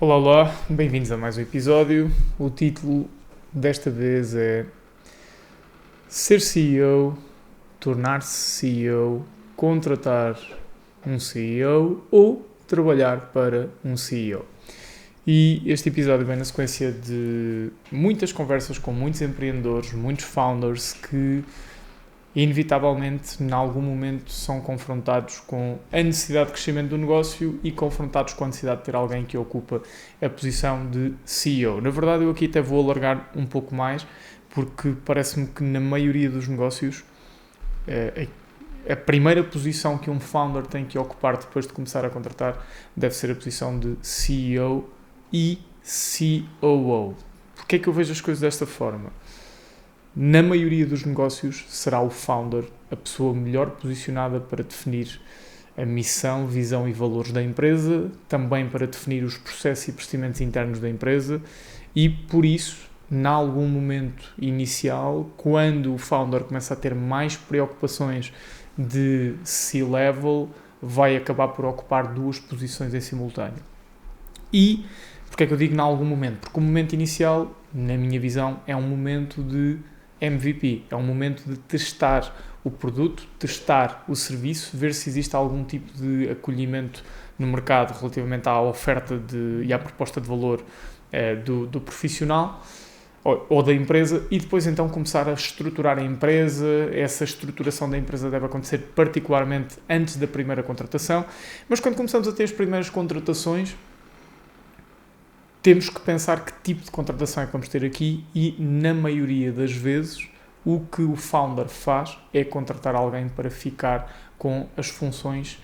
Olá, olá, bem-vindos a mais um episódio. O título desta vez é Ser CEO, tornar-se CEO, contratar um CEO ou trabalhar para um CEO. E este episódio vem na sequência de muitas conversas com muitos empreendedores, muitos founders que inevitavelmente, em algum momento, são confrontados com a necessidade de crescimento do negócio e confrontados com a necessidade de ter alguém que ocupa a posição de CEO. Na verdade, eu aqui até vou alargar um pouco mais, porque parece-me que na maioria dos negócios, a primeira posição que um founder tem que ocupar depois de começar a contratar deve ser a posição de CEO e COO. Porquê é que eu vejo as coisas desta forma? Na maioria dos negócios será o founder a pessoa melhor posicionada para definir a missão, visão e valores da empresa, também para definir os processos e procedimentos internos da empresa e, por isso, em algum momento inicial, quando o founder começa a ter mais preocupações de C-level, vai acabar por ocupar duas posições em simultâneo. E, porque é que eu digo em algum momento? Porque o momento inicial, na minha visão, é um momento de MVP, é um momento de testar o produto, testar o serviço, ver se existe algum tipo de acolhimento no mercado relativamente à oferta e à proposta de valor do profissional ou da empresa e depois então começar a estruturar a empresa. Essa estruturação da empresa deve acontecer particularmente antes da primeira contratação, mas quando começamos a ter as primeiras contratações, temos que pensar que tipo de contratação é que vamos ter aqui e, na maioria das vezes, o que o founder faz é contratar alguém para ficar com as funções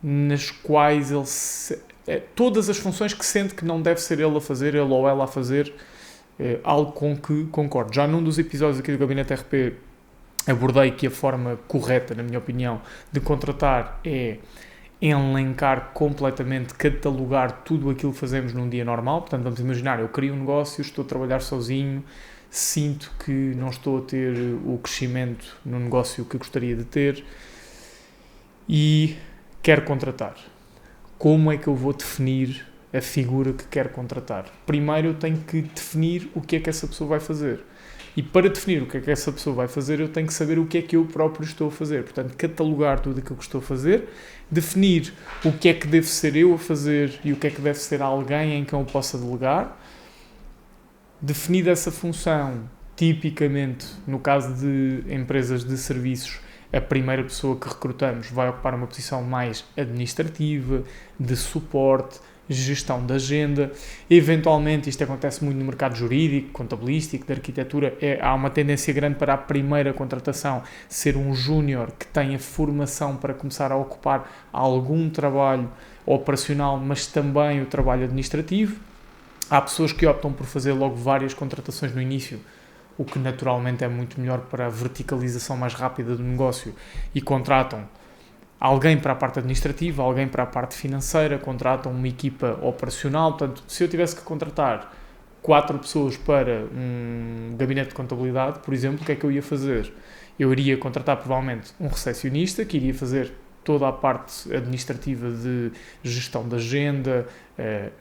nas quais ele... todas as funções que sente que não deve ser ele a fazer, ele ou ela a fazer, algo com que concordo. Já num dos episódios aqui do Gabinete RP abordei que a forma correta, na minha opinião, de contratar é elencar completamente, catalogar tudo aquilo que fazemos num dia normal. Portanto, vamos imaginar, eu crio um negócio, estou a trabalhar sozinho, sinto que não estou a ter o crescimento no negócio que gostaria de ter e quero contratar. Como é que eu vou definir a figura que quero contratar? Primeiro eu tenho que definir o que é que essa pessoa vai fazer. E para definir o que é que essa pessoa vai fazer, eu tenho que saber o que é que eu próprio estou a fazer. Portanto, catalogar tudo aquilo que estou a fazer, definir o que é que devo ser eu a fazer e o que é que deve ser alguém em quem eu possa delegar. Definida essa função, tipicamente, no caso de empresas de serviços, a primeira pessoa que recrutamos vai ocupar uma posição mais administrativa, de suporte, gestão da agenda. Eventualmente, isto acontece muito no mercado jurídico, contabilístico, de arquitetura, há uma tendência grande para a primeira contratação ser um júnior que tenha formação para começar a ocupar algum trabalho operacional, mas também o trabalho administrativo. Há pessoas que optam por fazer logo várias contratações no início, o que naturalmente é muito melhor para a verticalização mais rápida do negócio, e contratam alguém para a parte administrativa, alguém para a parte financeira, contratam uma equipa operacional. Portanto, se eu tivesse que contratar 4 pessoas para um gabinete de contabilidade, por exemplo, o que é que eu ia fazer? Eu iria contratar provavelmente um recepcionista que iria fazer toda a parte administrativa de gestão da agenda,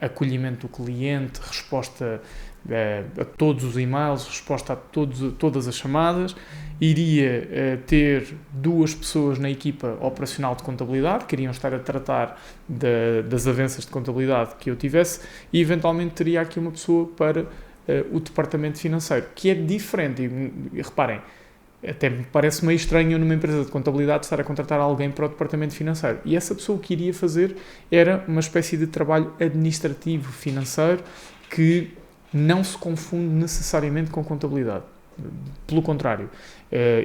acolhimento do cliente, resposta a todos os e-mails, resposta a todas as chamadas. Iria ter 2 pessoas na equipa operacional de contabilidade que iriam estar a tratar das avanças de contabilidade que eu tivesse, e eventualmente teria aqui uma pessoa para o departamento financeiro, que é diferente. E reparem, até me parece meio estranho numa empresa de contabilidade estar a contratar alguém para o departamento financeiro. E essa pessoa que iria fazer era uma espécie de trabalho administrativo financeiro que não se confunde necessariamente com contabilidade. Pelo contrário.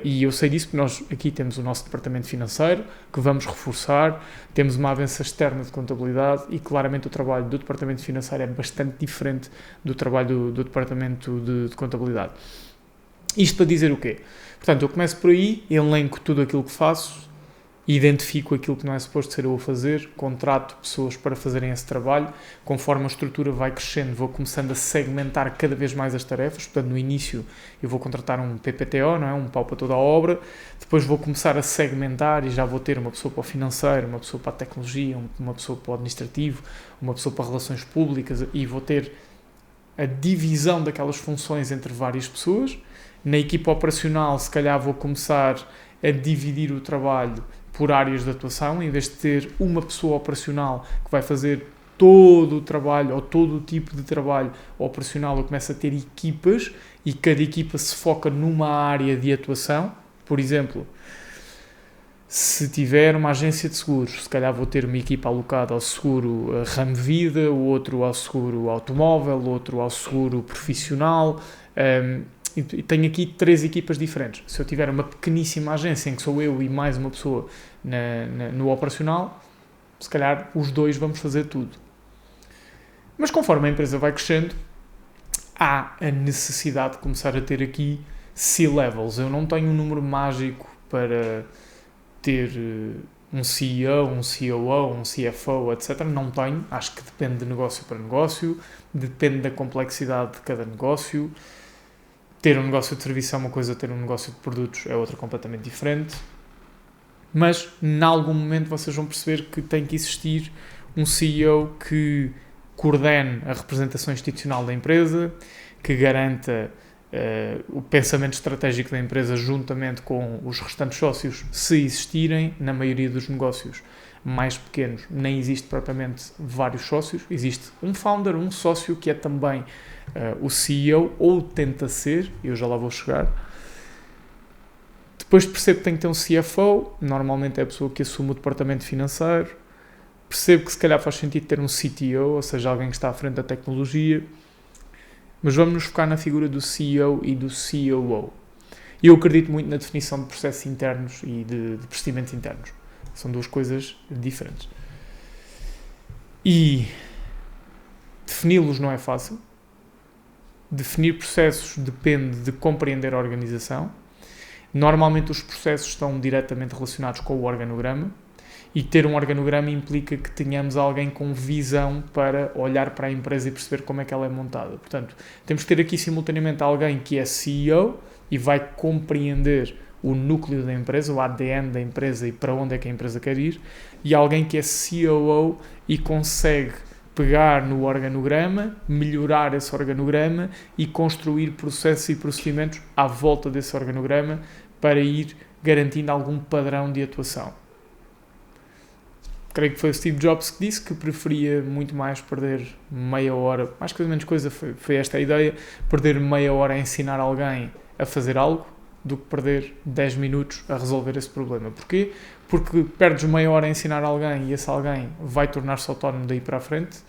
E eu sei disso porque nós aqui temos o nosso departamento financeiro, que vamos reforçar, temos uma avança externa de contabilidade e claramente o trabalho do departamento financeiro é bastante diferente do trabalho do departamento de contabilidade. Isto para dizer o quê? Portanto, eu começo por aí, elenco tudo aquilo que faço, identifico aquilo que não é suposto ser eu a fazer, contrato pessoas para fazerem esse trabalho, conforme a estrutura vai crescendo, vou começando a segmentar cada vez mais as tarefas, portanto no início eu vou contratar um PPTO, não é? Um pau para toda a obra, depois vou começar a segmentar e já vou ter uma pessoa para o financeiro, uma pessoa para a tecnologia, uma pessoa para o administrativo, uma pessoa para relações públicas e vou ter a divisão daquelas funções entre várias pessoas. Na equipa operacional, se calhar vou começar a dividir o trabalho por áreas de atuação, em vez de ter uma pessoa operacional que vai fazer todo o trabalho ou todo o tipo de trabalho operacional, eu começo a ter equipas e cada equipa se foca numa área de atuação. Por exemplo, se tiver uma agência de seguros, se calhar vou ter uma equipa alocada ao seguro ramo vida, o outro ao seguro automóvel, o outro ao seguro profissional, e tenho aqui 3 equipas diferentes. Se eu tiver uma pequeníssima agência em que sou eu e mais uma pessoa no operacional, se calhar os 2 vamos fazer tudo. Mas conforme a empresa vai crescendo, há a necessidade de começar a ter aqui C-levels. Eu não tenho um número mágico para ter um CEO, um COO, um CFO, etc. Não tenho. Acho que depende de negócio para negócio, depende da complexidade de cada negócio. Ter um negócio de serviço é uma coisa, ter um negócio de produtos é outra completamente diferente. Mas, em algum momento, vocês vão perceber que tem que existir um CEO que coordene a representação institucional da empresa, que garanta o pensamento estratégico da empresa juntamente com os restantes sócios, se existirem. Na maioria dos negócios mais pequenos nem existe propriamente vários sócios, existe um founder, um sócio que é também o CEO, ou tenta ser, eu já lá vou chegar. Depois percebo que tem que ter um CFO, normalmente é a pessoa que assume o departamento financeiro. Percebo que se calhar faz sentido ter um CTO, ou seja, alguém que está à frente da tecnologia. Mas vamos nos focar na figura do CEO e do COO. Eu acredito muito na definição de processos internos e de procedimentos internos. São 2 coisas diferentes. E defini-los não é fácil. Definir processos depende de compreender a organização. Normalmente os processos estão diretamente relacionados com o organograma. E ter um organograma implica que tenhamos alguém com visão para olhar para a empresa e perceber como é que ela é montada. Portanto, temos que ter aqui simultaneamente alguém que é CEO e vai compreender o núcleo da empresa, o ADN da empresa e para onde é que a empresa quer ir, e alguém que é COO e consegue pegar no organograma, melhorar esse organograma e construir processos e procedimentos à volta desse organograma para ir garantindo algum padrão de atuação. Creio que foi o Steve Jobs que disse que preferia muito mais perder meia hora, mais coisa menos coisa, foi esta a ideia, perder meia hora a ensinar alguém a fazer algo, do que perder 10 minutos a resolver esse problema. Porquê? Porque perdes meia hora a ensinar alguém e esse alguém vai tornar-se autónomo daí para a frente.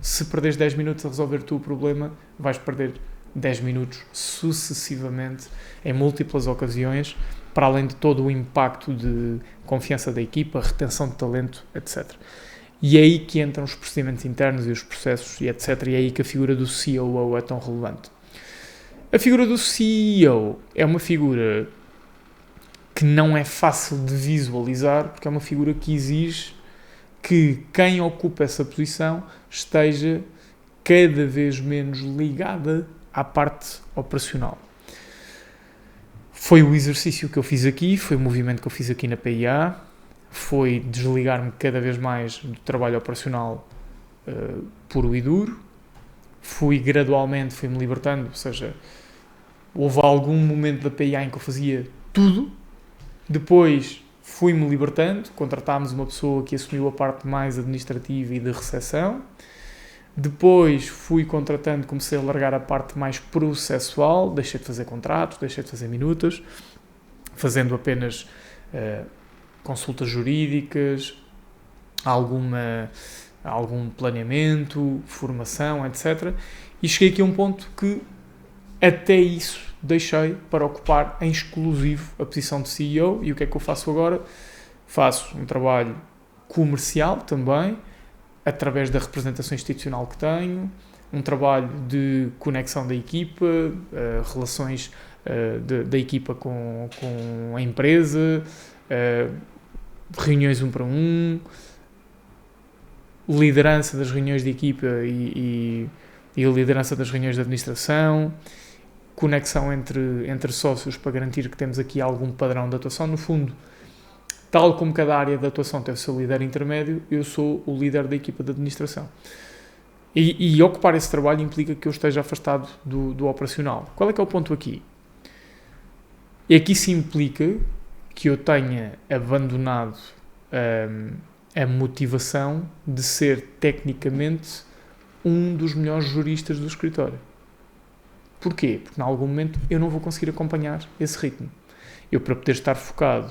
Se perderes 10 minutos a resolver tu o problema, vais perder 10 minutos sucessivamente, em múltiplas ocasiões, para além de todo o impacto de confiança da equipa, retenção de talento, etc. E é aí que entram os procedimentos internos e os processos, e etc. E é aí que a figura do COO é tão relevante. A figura do CEO é uma figura que não é fácil de visualizar, porque é uma figura que exige que quem ocupa essa posição esteja cada vez menos ligada à parte operacional. Foi o exercício que eu fiz aqui, foi o movimento que eu fiz aqui na PIA, foi desligar-me cada vez mais do trabalho operacional puro e duro, gradualmente fui-me libertando, ou seja, houve algum momento da PIA em que eu fazia tudo, depois fui-me libertando, contratámos uma pessoa que assumiu a parte mais administrativa e de recepção, depois fui contratando, comecei a largar a parte mais processual, deixei de fazer contratos, deixei de fazer minutas, fazendo apenas consultas jurídicas, algum planeamento, formação, etc. E cheguei aqui a um ponto que até isso deixei para ocupar em exclusivo a posição de CEO. E o que é que eu faço agora? Faço um trabalho comercial também, através da representação institucional que tenho, um trabalho de conexão da equipa, relações da equipa com a empresa, reuniões 1 para 1, liderança das reuniões de equipa e liderança das reuniões de administração, conexão entre sócios para garantir que temos aqui algum padrão de atuação. No fundo, tal como cada área de atuação tem o seu líder intermédio, eu sou o líder da equipa de administração. E ocupar esse trabalho implica que eu esteja afastado do operacional. Qual é que é o ponto aqui? E aqui se implica que eu tenha abandonado a motivação de ser tecnicamente um dos melhores juristas do escritório. Porquê? Porque em algum momento eu não vou conseguir acompanhar esse ritmo. Eu, para poder estar focado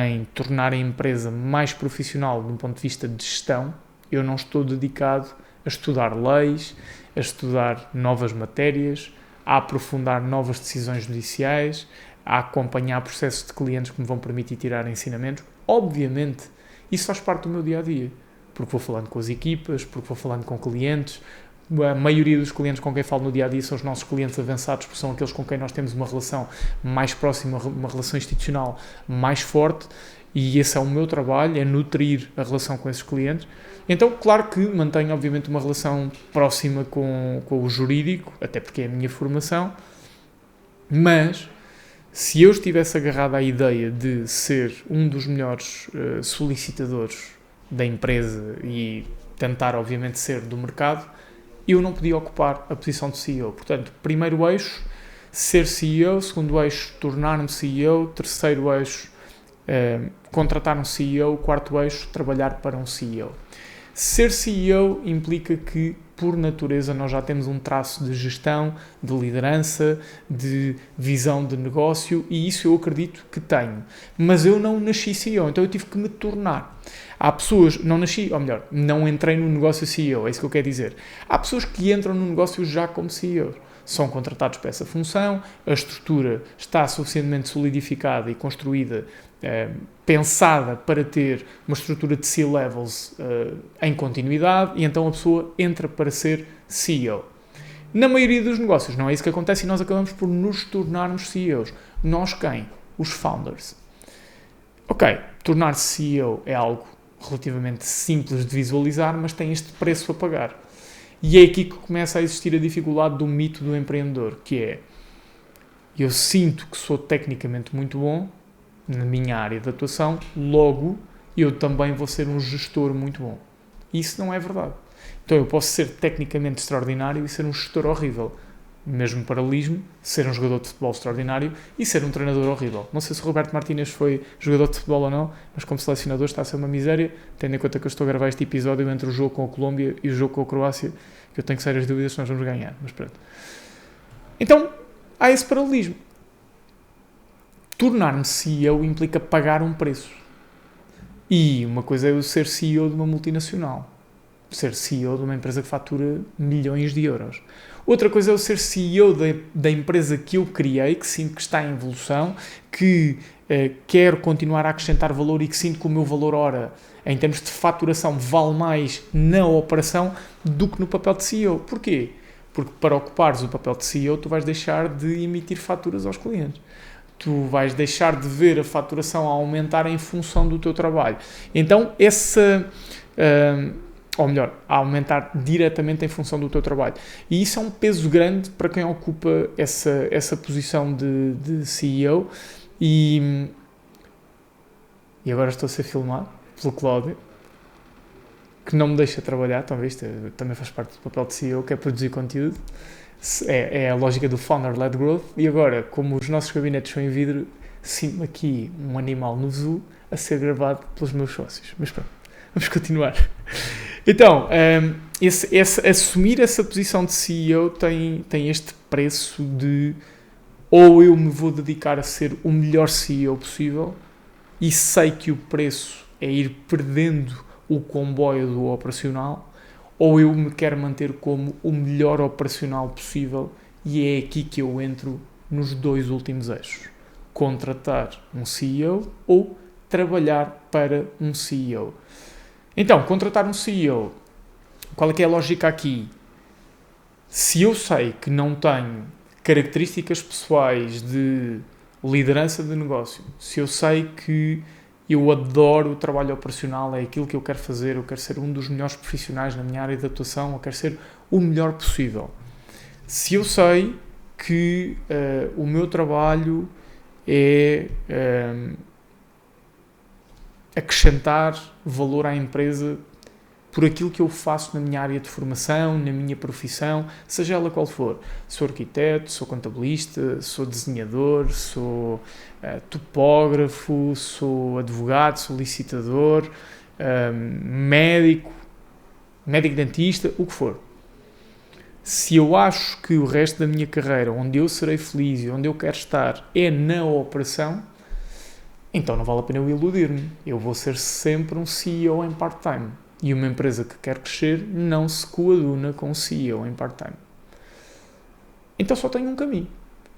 em tornar a empresa mais profissional de um ponto de vista de gestão, eu não estou dedicado a estudar leis, a estudar novas matérias, a aprofundar novas decisões judiciais, a acompanhar processos de clientes que me vão permitir tirar ensinamentos. Obviamente, isso faz parte do meu dia-a-dia, porque vou falando com as equipas, porque vou falando com clientes. A maioria dos clientes com quem falo no dia-a-dia são os nossos clientes avançados, porque são aqueles com quem nós temos uma relação mais próxima, uma relação institucional mais forte, e esse é o meu trabalho, é nutrir a relação com esses clientes. Então, claro que mantenho, obviamente, uma relação próxima com o jurídico, até porque é a minha formação, mas se eu estivesse agarrado à ideia de ser um dos melhores solicitadores da empresa e tentar, obviamente, ser do mercado, eu não podia ocupar a posição de CEO. Portanto, primeiro eixo, ser CEO. Segundo eixo, tornar-me CEO. Terceiro eixo, contratar um CEO. Quarto eixo, trabalhar para um CEO. Ser CEO implica que, por natureza, nós já temos um traço de gestão, de liderança, de visão de negócio, e isso eu acredito que tenho. Mas eu não nasci CEO, então eu tive que me tornar. Há pessoas, não nasci, ou melhor, não entrei no negócio CEO, é isso que eu quero dizer. Há pessoas que entram no negócio já como CEOs. São contratados para essa função, a estrutura está suficientemente solidificada e construída, pensada para ter uma estrutura de C-levels em continuidade, e então a pessoa entra para ser CEO. Na maioria dos negócios não é isso que acontece e nós acabamos por nos tornarmos CEOs. Nós quem? Os founders. Ok, tornar-se CEO é algo relativamente simples de visualizar, mas tem este preço a pagar. E é aqui que começa a existir a dificuldade do mito do empreendedor, que é: eu sinto que sou tecnicamente muito bom na minha área de atuação, logo eu também vou ser um gestor muito bom. Isso não é verdade. Então eu posso ser tecnicamente extraordinário e ser um gestor horrível. Mesmo paralelismo, ser um jogador de futebol extraordinário e ser um treinador horrível. Não sei se o Roberto Martínez foi jogador de futebol ou não, mas como selecionador está a ser uma miséria, tendo em conta que eu estou a gravar este episódio entre o jogo com a Colômbia e o jogo com a Croácia, que eu tenho sérias dúvidas se nós vamos ganhar, mas pronto. Então, há esse paralelismo. Tornar-me CEO implica pagar um preço. E uma coisa é eu ser CEO de uma multinacional, ser CEO de uma empresa que fatura milhões de euros. Outra coisa é eu ser CEO da empresa que eu criei, que sinto que está em evolução, que quero continuar a acrescentar valor e que sinto que o meu valor hora, em termos de faturação, vale mais na operação do que no papel de CEO. Porquê? Porque para ocupares o papel de CEO, tu vais deixar de emitir faturas aos clientes. Tu vais deixar de ver a faturação a aumentar em função do teu trabalho. Então, ou melhor, a aumentar diretamente em função do teu trabalho. E isso é um peso grande para quem ocupa essa posição de CEO. E agora estou a ser filmado pelo Cláudio, que não me deixa trabalhar, estão a ver? Isto também faz parte do papel de CEO, que é produzir conteúdo. É a lógica do Founder-Led Growth. E agora, como os nossos gabinetes são em vidro, sinto-me aqui um animal no zoo a ser gravado pelos meus sócios. Mas pronto, vamos continuar. Então, assumir essa posição de CEO tem este preço de: ou eu me vou dedicar a ser o melhor CEO possível, e sei que o preço é ir perdendo o comboio do operacional, ou eu me quero manter como o melhor operacional possível, e é aqui que eu entro nos dois últimos eixos: contratar um CEO ou trabalhar para um CEO. Então, contratar um CEO, qual é que é a lógica aqui? Se eu sei que não tenho características pessoais de liderança de negócio, se eu sei que Eu adoro o trabalho operacional, é aquilo que eu quero fazer, eu quero ser um dos melhores profissionais na minha área de atuação, eu quero ser o melhor possível. Se eu sei que o meu trabalho é acrescentar valor à empresa por aquilo que eu faço na minha área de formação, na minha profissão, seja ela qual for. Sou arquiteto, sou contabilista, sou desenhador, sou topógrafo, sou advogado, sou licitador, médico dentista, o que for. Se eu acho que o resto da minha carreira, onde eu serei feliz e onde eu quero estar, é na operação, então não vale a pena eu iludir-me. Eu vou ser sempre um CEO em part-time. E uma empresa que quer crescer não se coaduna com um CEO em part-time. Então só tenho um caminho.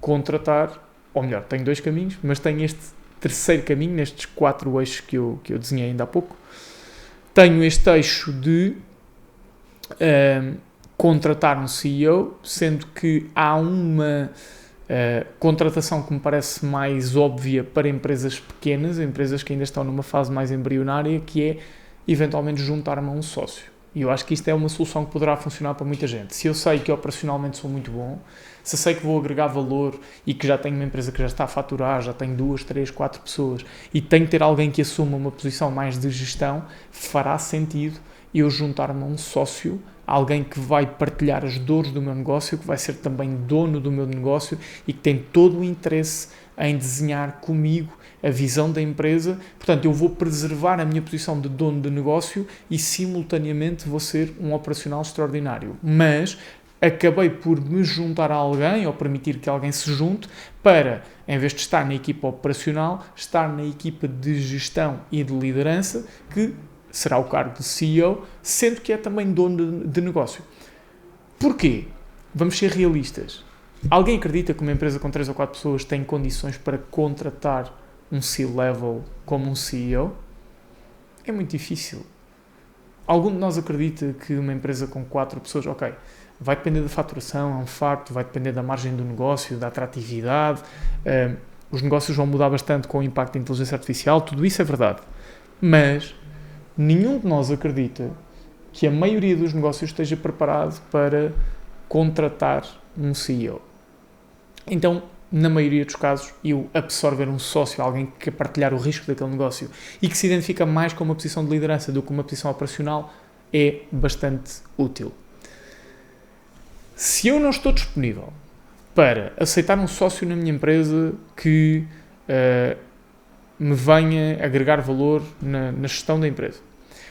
Contratar, ou melhor, tenho 2 caminhos, mas tenho este terceiro caminho, nestes 4 eixos que eu desenhei ainda há pouco. Tenho este eixo de contratar um CEO, sendo que há uma contratação que me parece mais óbvia para empresas pequenas, empresas que ainda estão numa fase mais embrionária, que é eventualmente juntar-me a um sócio. E eu acho que isto é uma solução que poderá funcionar para muita gente. Se eu sei que operacionalmente sou muito bom, se eu sei que vou agregar valor e que já tenho uma empresa que já está a faturar, já tenho 2, 3, 4 pessoas e tenho que ter alguém que assuma uma posição mais de gestão, fará sentido eu juntar-me a um sócio, alguém que vai partilhar as dores do meu negócio, que vai ser também dono do meu negócio e que tem todo o interesse em desenhar comigo a visão da empresa. Portanto, eu vou preservar a minha posição de dono de negócio e simultaneamente vou ser um operacional extraordinário. Mas acabei por me juntar a alguém ou permitir que alguém se junte para, em vez de estar na equipa operacional, estar na equipa de gestão e de liderança, que será o cargo de CEO, sendo que é também dono de negócio. Porquê? Vamos ser realistas. Alguém acredita que uma empresa com 3 ou 4 pessoas tem condições para contratar um C-level como um CEO? É muito difícil. Algum de nós acredita que uma empresa com 4 pessoas, ok, vai depender da faturação, é um facto, vai depender da margem do negócio, da atratividade, os negócios vão mudar bastante com o impacto da inteligência artificial, tudo isso é verdade. Mas nenhum de nós acredita que a maioria dos negócios esteja preparado para contratar um CEO. Então, na maioria dos casos, eu absorver um sócio, alguém que quer partilhar o risco daquele negócio e que se identifica mais com uma posição de liderança do que uma posição operacional, é bastante útil. Se eu não estou disponível para aceitar um sócio na minha empresa que me venha agregar valor na gestão da empresa,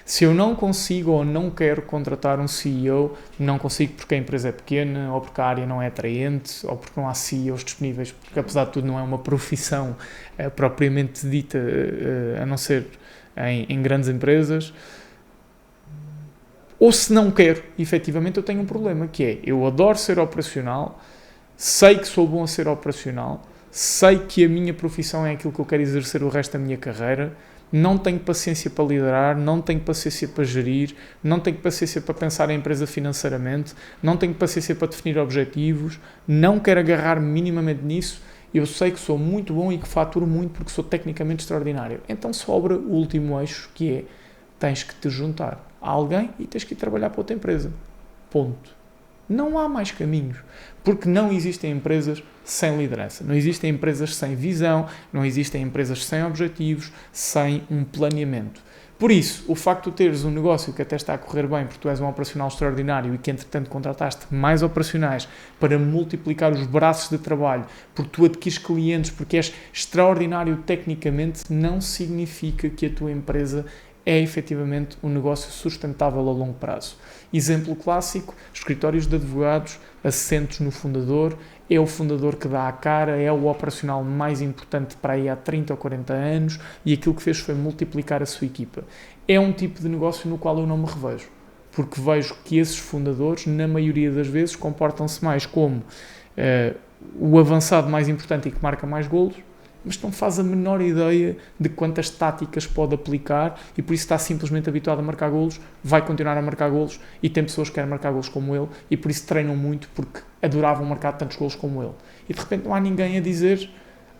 se eu não consigo ou não quero contratar um CEO, não consigo porque a empresa é pequena, ou porque a área não é atraente, ou porque não há CEOs disponíveis, porque apesar de tudo não é uma profissão propriamente dita, a não ser em grandes empresas, ou se não quero, efetivamente eu tenho um problema, que é, eu adoro ser operacional, sei que sou bom a ser operacional, sei que a minha profissão é aquilo que eu quero exercer o resto da minha carreira, não tenho paciência para liderar, não tenho paciência para gerir, não tenho paciência para pensar a empresa financeiramente, não tenho paciência para definir objetivos, não quero agarrar minimamente nisso, eu sei que sou muito bom e que faturo muito porque sou tecnicamente extraordinário. Então sobra o último eixo, que é, tens que te juntar a alguém e tens que ir trabalhar para outra empresa. Ponto. Não há mais caminhos, porque não existem empresas sem liderança, não existem empresas sem visão, não existem empresas sem objetivos, sem um planeamento. Por isso, o facto de teres um negócio que até está a correr bem, porque tu és um operacional extraordinário e que, entretanto, contrataste mais operacionais para multiplicar os braços de trabalho, porque tu adquires clientes, porque és extraordinário tecnicamente, não significa que a tua empresa é efetivamente um negócio sustentável a longo prazo. Exemplo clássico, escritórios de advogados assentos no fundador, é o fundador que dá a cara, é o operacional mais importante para aí há 30 ou 40 anos e aquilo que fez foi multiplicar a sua equipa. É um tipo de negócio no qual eu não me revejo, porque vejo que esses fundadores, na maioria das vezes, comportam-se mais como o avançado mais importante e que marca mais golos, mas não faz a menor ideia de quantas táticas pode aplicar e por isso está simplesmente habituado a marcar golos, vai continuar a marcar golos e tem pessoas que querem marcar golos como ele e por isso treinam muito porque adoravam marcar tantos golos como ele. E de repente não há ninguém a dizer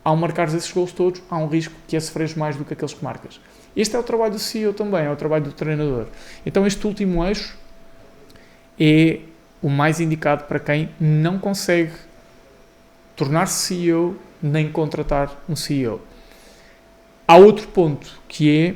ao marcares esses gols todos, há um risco que é sofreres mais do que aqueles que marcas. Este é o trabalho do CEO também, é o trabalho do treinador. Então este último eixo é o mais indicado para quem não consegue tornar-se CEO nem contratar um CEO. Há outro ponto que é,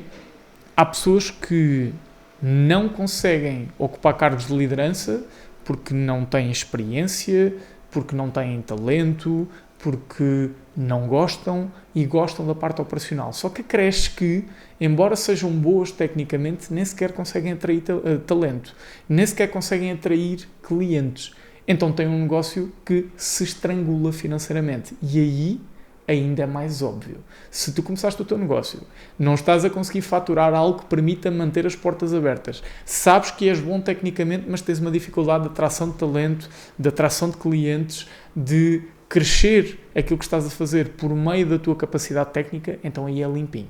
há pessoas que não conseguem ocupar cargos de liderança porque não têm experiência, porque não têm talento, porque não gostam e gostam da parte operacional. Só que acresce que, embora sejam boas tecnicamente, nem sequer conseguem atrair talento, nem sequer conseguem atrair clientes. Então têm um negócio que se estrangula financeiramente. E aí ainda é mais óbvio. Se tu começaste o teu negócio, não estás a conseguir faturar algo que permita manter as portas abertas, sabes que és bom tecnicamente, mas tens uma dificuldade de atração de talento, de atração de clientes, de crescer aquilo que estás a fazer por meio da tua capacidade técnica, então aí é limpinho.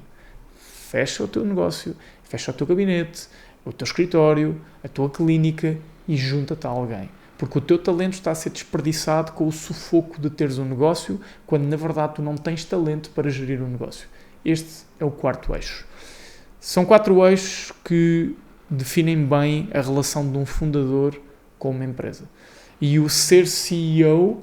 Fecha o teu negócio, fecha o teu gabinete, o teu escritório, a tua clínica e junta-te a alguém. Porque o teu talento está a ser desperdiçado com o sufoco de teres um negócio, quando na verdade tu não tens talento para gerir um negócio. Este é o quarto eixo. São 4 eixos que definem bem a relação de um fundador com uma empresa. E o ser CEO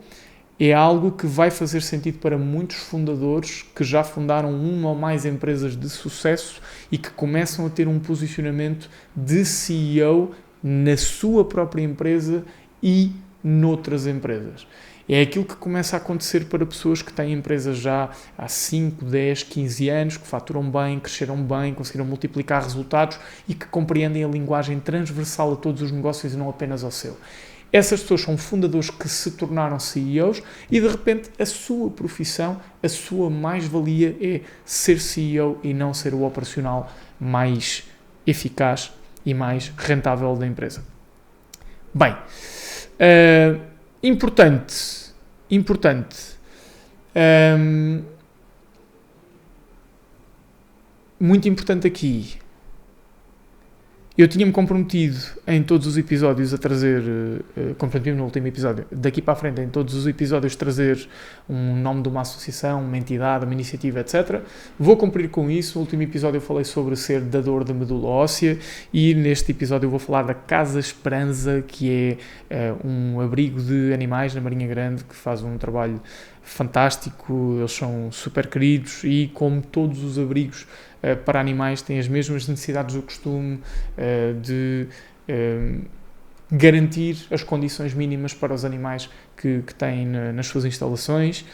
é algo que vai fazer sentido para muitos fundadores que já fundaram uma ou mais empresas de sucesso e que começam a ter um posicionamento de CEO na sua própria empresa e noutras empresas. É aquilo que começa a acontecer para pessoas que têm empresas já há 5, 10, 15 anos, que faturam bem, cresceram bem, conseguiram multiplicar resultados e que compreendem a linguagem transversal a todos os negócios e não apenas ao seu. Essas pessoas são fundadores que se tornaram CEOs e, de repente, a sua profissão, a sua mais-valia é ser CEO e não ser o operacional mais eficaz e mais rentável da empresa. Bem, importante, muito importante aqui. Eu tinha-me comprometido em todos os episódios a trazer, comprometi-me no último episódio, daqui para a frente em todos os episódios trazer um nome de uma associação, uma entidade, uma iniciativa, etc. Vou cumprir com isso. No último episódio eu falei sobre ser dador da medula óssea e neste episódio eu vou falar da Casa Esperança, que é um abrigo de animais na Marinha Grande, que faz um trabalho fantástico. Eles são super queridos e, como todos os abrigos para animais, têm as mesmas necessidades do costume de garantir as condições mínimas para os animais que têm nas suas instalações.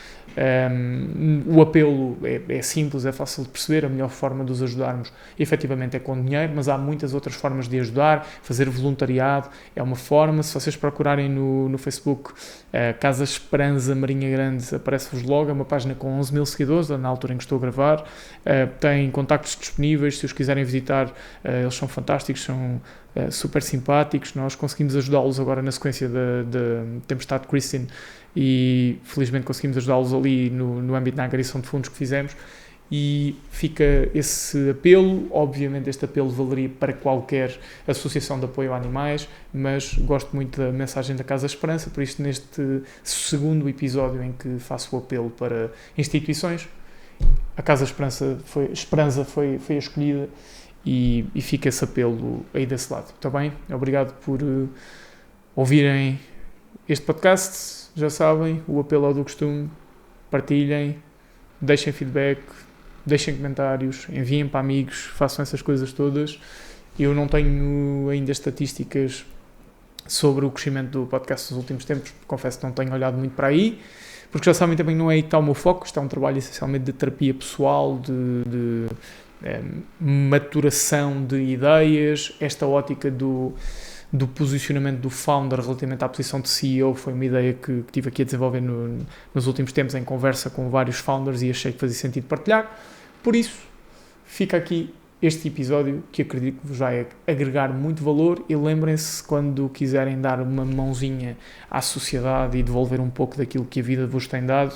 O apelo é simples, é fácil de perceber. A melhor forma de os ajudarmos efetivamente é com dinheiro, mas há muitas outras formas de ajudar. Fazer voluntariado é uma forma. Se vocês procurarem no Facebook Casa Esperança Marinha Grande, aparece-vos logo. É uma página com 11 mil seguidores na altura em que estou a gravar. Tem contactos disponíveis, se os quiserem visitar. Eles são fantásticos, são super simpáticos. Nós conseguimos ajudá-los agora na sequência da tempestade Christine e felizmente conseguimos ajudá-los ali no âmbito da angariação de fundos que fizemos, e fica esse apelo. Obviamente este apelo valeria para qualquer associação de apoio a animais, mas gosto muito da mensagem da Casa Esperança, por isso neste segundo episódio em que faço o apelo para instituições, a Casa Esperança foi a escolhida e fica esse apelo aí desse lado. Está bem? Obrigado por ouvirem este podcast. Já sabem, o apelo ao do costume: partilhem, deixem feedback, deixem comentários, enviem para amigos, façam essas coisas todas. Eu não tenho ainda estatísticas sobre o crescimento do podcast nos últimos tempos, confesso que não tenho olhado muito para aí, porque já sabem também que não é aí que está o meu foco. Isto é um trabalho essencialmente de terapia pessoal, de maturação de ideias. Esta ótica do posicionamento do founder relativamente à posição de CEO foi uma ideia que tive aqui a desenvolver nos últimos tempos em conversa com vários founders e achei que fazia sentido partilhar. Por isso, fica aqui este episódio que acredito que vos vai agregar muito valor, e lembrem-se, quando quiserem dar uma mãozinha à sociedade e devolver um pouco daquilo que a vida vos tem dado,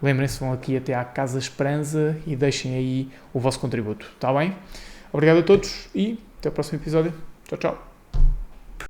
lembrem-se, vão aqui até à Casa Esperança e deixem aí o vosso contributo. Está bem? Obrigado a todos e até o próximo episódio. Tchau, tchau.